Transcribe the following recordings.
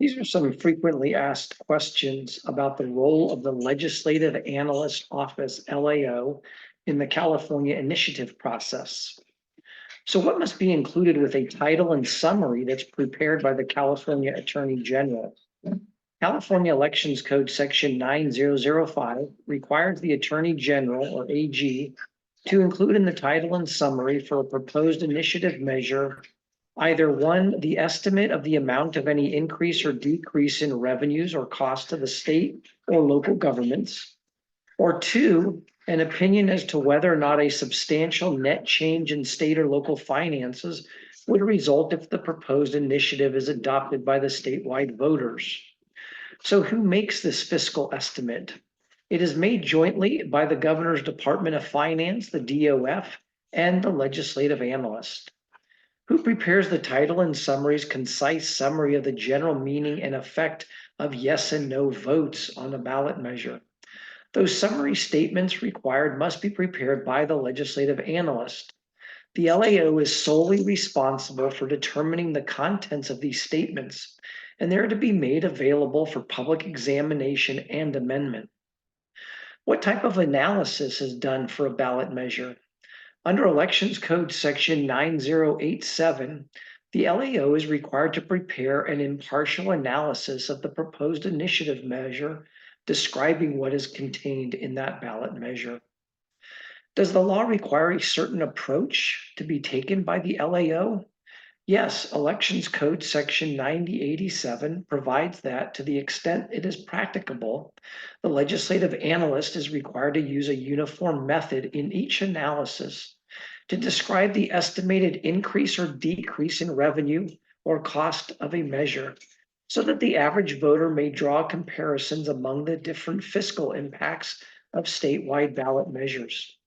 These are some frequently asked questions about the role of the Legislative Analyst Office, LAO, in the California initiative process. So what must be included with a title and summary that's prepared by the California Attorney General? California Elections Code Section 9005 requires the Attorney General, or AG, to include in the title and summary for a proposed initiative measure either one, the estimate of the amount of any increase or decrease in revenues or cost to the state or local governments, or two, an opinion as to whether or not a substantial net change in state or local finances would result if the proposed initiative is adopted by the statewide voters. So who makes this fiscal estimate? It is made jointly by the Governor's Department of Finance, the DOF, and the legislative analyst. Who prepares the title and summary's concise summary of the general meaning and effect of yes and no votes on a ballot measure? Those summary statements required must be prepared by the legislative analyst. The LAO is solely responsible for determining the contents of these statements, and they're to be made available for public examination and amendment. What type of analysis is done for a ballot measure? Under Elections Code Section 9087, the LAO is required to prepare an impartial analysis of the proposed initiative measure, describing what is contained in that ballot measure. Does the law require a certain approach to be taken by the LAO? Yes, Elections Code Section 9087 provides that to the extent it is practicable, the legislative analyst is required to use a uniform method in each analysis to describe the estimated increase or decrease in revenue or cost of a measure, so that the average voter may draw comparisons among the different fiscal impacts of statewide ballot measures.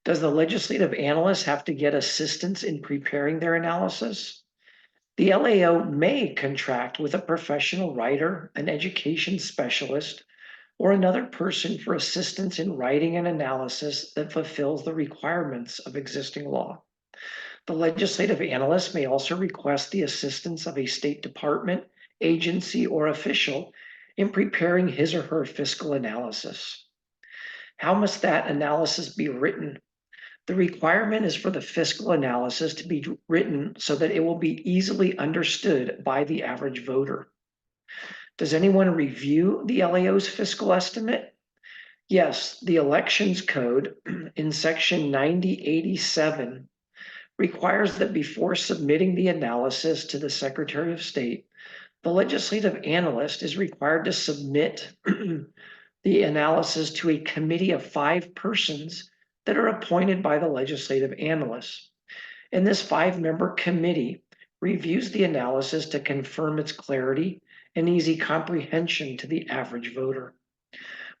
Does the legislative analyst have to get assistance in preparing their analysis? The LAO may contract with a professional writer, an education specialist, or another person for assistance in writing an analysis that fulfills the requirements of existing law. The legislative analyst may also request the assistance of a state department, agency, or official in preparing his or her fiscal analysis. How must that analysis be written? The requirement is for the fiscal analysis to be written so that it will be easily understood by the average voter. Does anyone review the LAO's fiscal estimate? Yes, the Elections Code in Section 9087 requires that before submitting the analysis to the Secretary of State, the legislative analyst is required to submit the analysis to a committee of 5 persons that are appointed by the legislative analyst. And this 5-member committee reviews the analysis to confirm its clarity and easy comprehension to the average voter.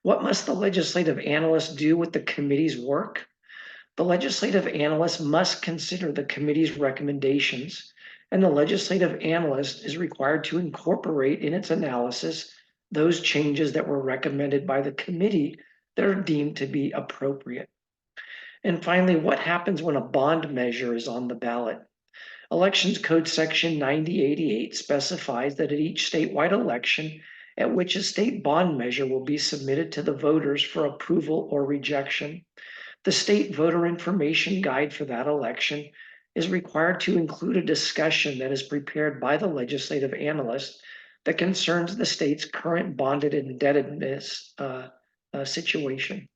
What must the legislative analyst do with the committee's work? The legislative analyst must consider the committee's recommendations, and the legislative analyst is required to incorporate in its analysis those changes that were recommended by the committee that are deemed to be appropriate. And finally, what happens when a bond measure is on the ballot? Elections Code Section 9088 specifies that at each statewide election at which a state bond measure will be submitted to the voters for approval or rejection, the state voter information guide for that election is required to include a discussion that is prepared by the legislative analyst that concerns the state's current bonded indebtedness situation.